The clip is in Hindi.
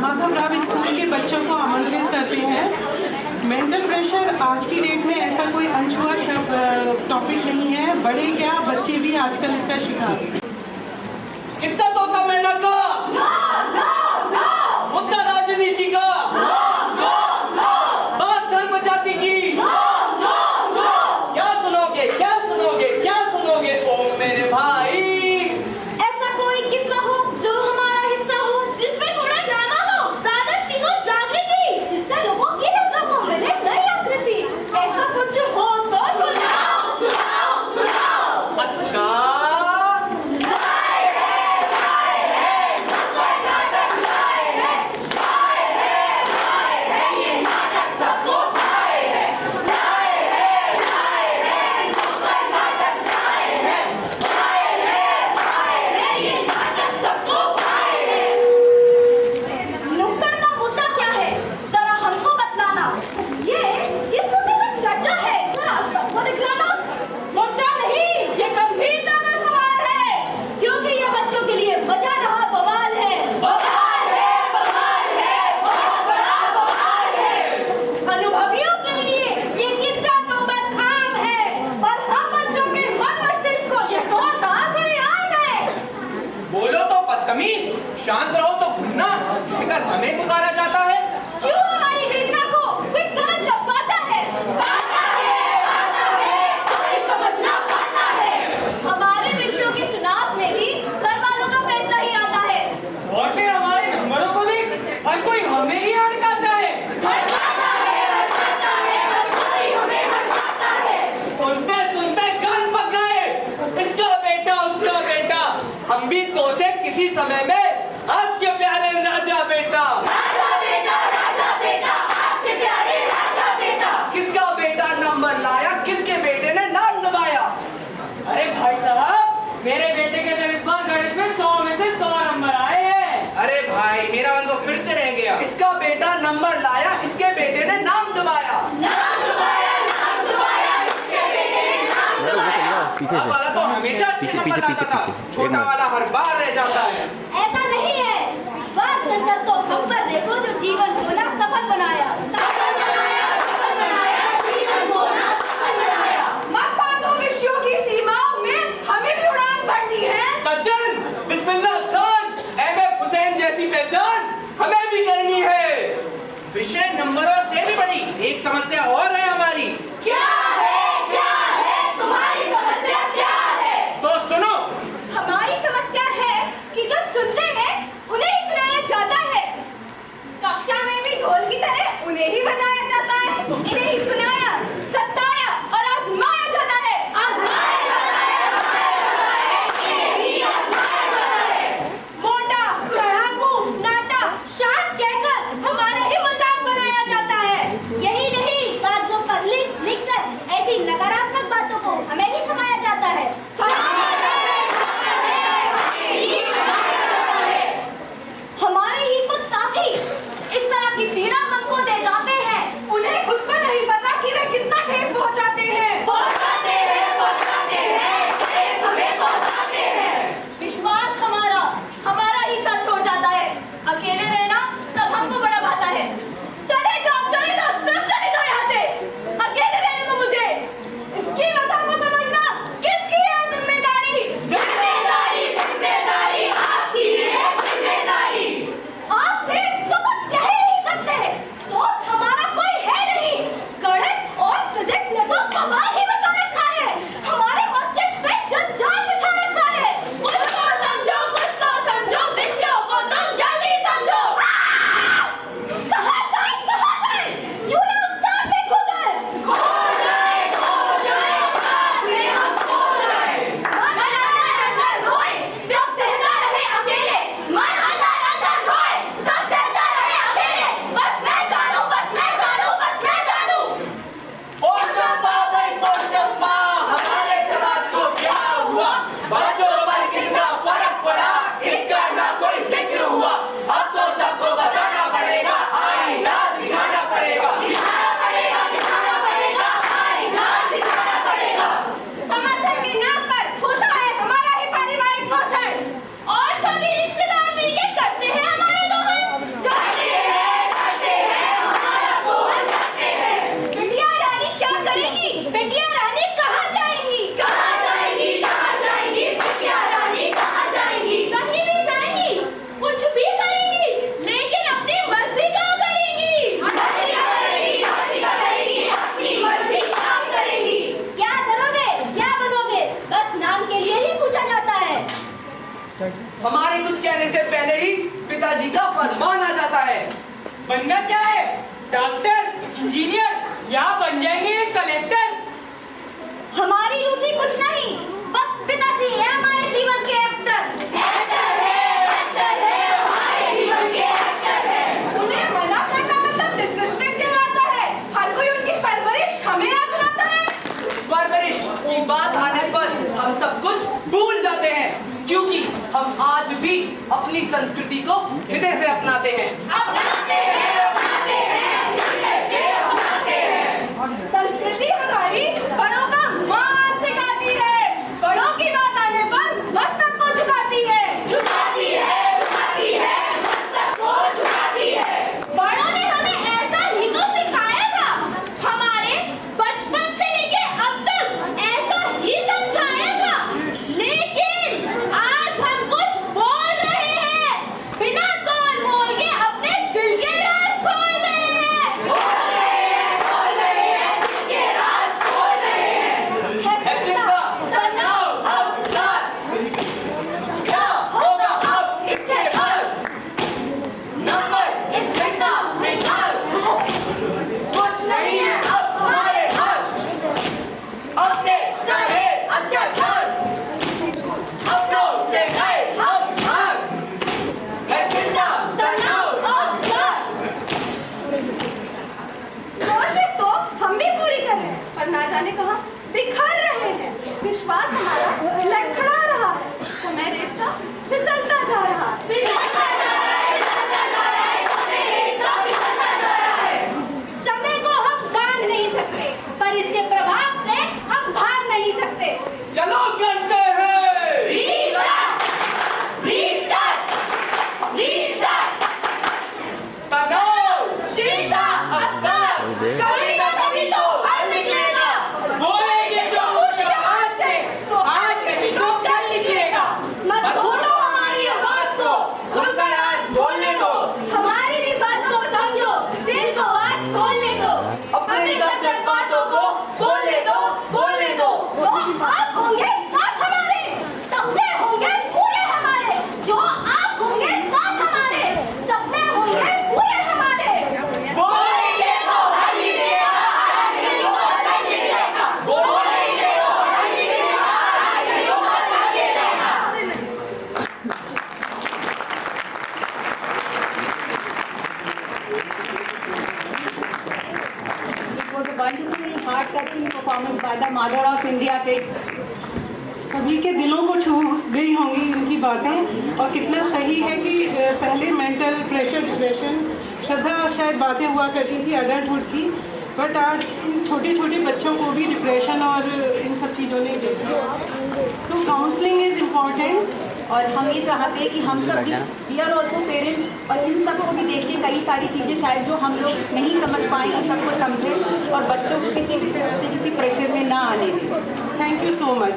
माधव राव स्कूल के बच्चों को आमंत्रित करते हैं। मेंटल प्रेशर आज की डेट में ऐसा कोई अनछुआ टॉपिक नहीं है, बड़े क्या बच्चे भी आजकल इसका शिकार। किस्सा तोता मैना का मुद्दा राजनीति का बात धर्म जाति की क्या सुनोगे क्या सुनोगे क्या सुनोगे ओ मेरे भाई। ऐसा कोई किस्सा हो जो हमारा हिस्सा हो, जिसमें थोड़ा ड्रामा हो, ज्यादा सी हो जागृति, जिससे लोगों की नजरों को मिले नई आकृति। ऐसा कुछ हो तो सुनाओ सुनाओ सुनाओ। अच्छा शांत रहो तो घूमना, अगर हमें पुकारा जाता है क्यों हमारी वेदना को कोई समझ ना पाता है? कोई समझ ना पाता है। हमारे विषयों के चुनाव में भी घर वालों का फैसला ही आता है, और फिर हमारे नंबरों को देख हर कोई हमें ही हड़काता है। सुनते सुनते कान पक गए, इसका बेटा उसका बेटा। हम भी तो थे किसी समय में आपके प्यारे राजा बेटा। राजा बेटा, आपके प्यारे राजा बेटा। किसका बेटा नंबर लाया, किसके बेटे ने नाम दबाया? अरे भाई साहब, मेरे बेटे के तो इस बार गणित में 100 में से 100 नंबर आए हैं। अरे भाई, मेरा वाला तो फिर से रह गया। इसका बेटा नंबर लाया, इसके बेटे ने नाम दबाया। इसके बेटे ने नाम दबाया। पीछे से वाला तो हमेशा अच्छे नंबर लाता था, छोटा वाला हर बार रह जाता है। ऐसा नहीं है, विश्वास कर तो हम पर देखो जो जीवन होना सफल बनाया। जीवन होना सफल बनाया। मत विषयों की सीमाओं में हमें भी उड़ान भरनी है। सज्जन, बिस्मिल्लाह खान, एमएफ हुसैन जैसी पहचान हमें भी करनी है। विषय नंबरों से भी बड़ी एक समस्या और है हमारी। क्या है तुम्हारी समस्या क्या है? तो सुनो। हमारी समस्या है हमारे कुछ कहने से पहले ही पिताजी का फरमान आ जाता है। बनना क्या है? डॉक्टर, इंजीनियर या बन जाएंगे कलेक्टर? हमारी रुचि कुछ नहीं, बस पिताजी है हमारे जीवन के एक्टर है हमारे जीवन के एक्टर है। उन्हें मना करना मतलब डिसरिस्पेक्ट कहलाता है। हर कोई उनकी परवरिश हमें याद दिलाता है। परवरिश की बात आने पर हम सब कुछ भूल जाते हैं, क्योंकि हम आज भी अपनी संस्कृति को हृदय से अपनाते हैं। संस्कृति हमारी बड़ों का मान सिखाती है, बड़ों की बात आने पर मस्तक को झुकाती है मस्तक को झुकाती है। बड़ों ने हमें ऐसा ही तो सिखाया था, हमारे बचपन से लेके अब तक ऐसा ही समझाया था, लेकिन आज हम कुछ बोल रहे हैं, बिना कौन बोल के अपने दिल के राज खोल रहे हैं। कोशिश तो हम भी पूरी कर रहे हैं, पर ना जाने कहाँ बिखर रहे हैं। विश्वास हमारा लड़खड़ा रहा है, समय रेत सा फिसलता जा रहा है। समय को हम बांध नहीं सकते, पर इसके प्रभाव से हम भाग नहीं सकते। चलो करते हैं तनाव, चिंता, अवसर, कभी ना कभी तो हल निकलेगा। बोलेंगे जो उच्च आवाज से, तो आज नहीं तो कल निकलेगा। मत भूलो हमारी आवाज को, खुलकर आज बोलने दो। हमारी भी बातों को समझो, दिल को आज खोलने दो, अपने सब जज्बातों को बोलने दो, बोलने दो। जो आप होंगे साथ हमारे, सपने होंगे पूरे हमारे। जो आप होंगे साथ हमारे, सपने होंगे पूरे हमारे। बोलेंगे तो हल निकलेगा, बोलेंगे तो हल निकलेगा। It was a wonderful, heart-touching performance by the mother of India Kids. सभी के दिलों को छू गई होंगी इनकी बातें, और कितना सही है कि पहले मेंटल प्रेशर, डिप्रेशन, श्रद्धा शायद बातें हुआ करती थी अडल्टहुड की, बट आज छोटे छोटे बच्चों को भी डिप्रेशन और इन सब चीज़ों ने देखा। सो काउंसलिंग इज़ इम्पॉर्टेंट। और हम ये चाहते हैं कि हम सब वी आर ऑल्सो पेरेंट, और इन सबको भी देखिए कई सारी चीज़ें शायद जो हम लोग नहीं समझ पाए, उन सबको समझें और बच्चों को किसी भी तरह से किसी प्रेशर में ना आने दें। Thank you so much.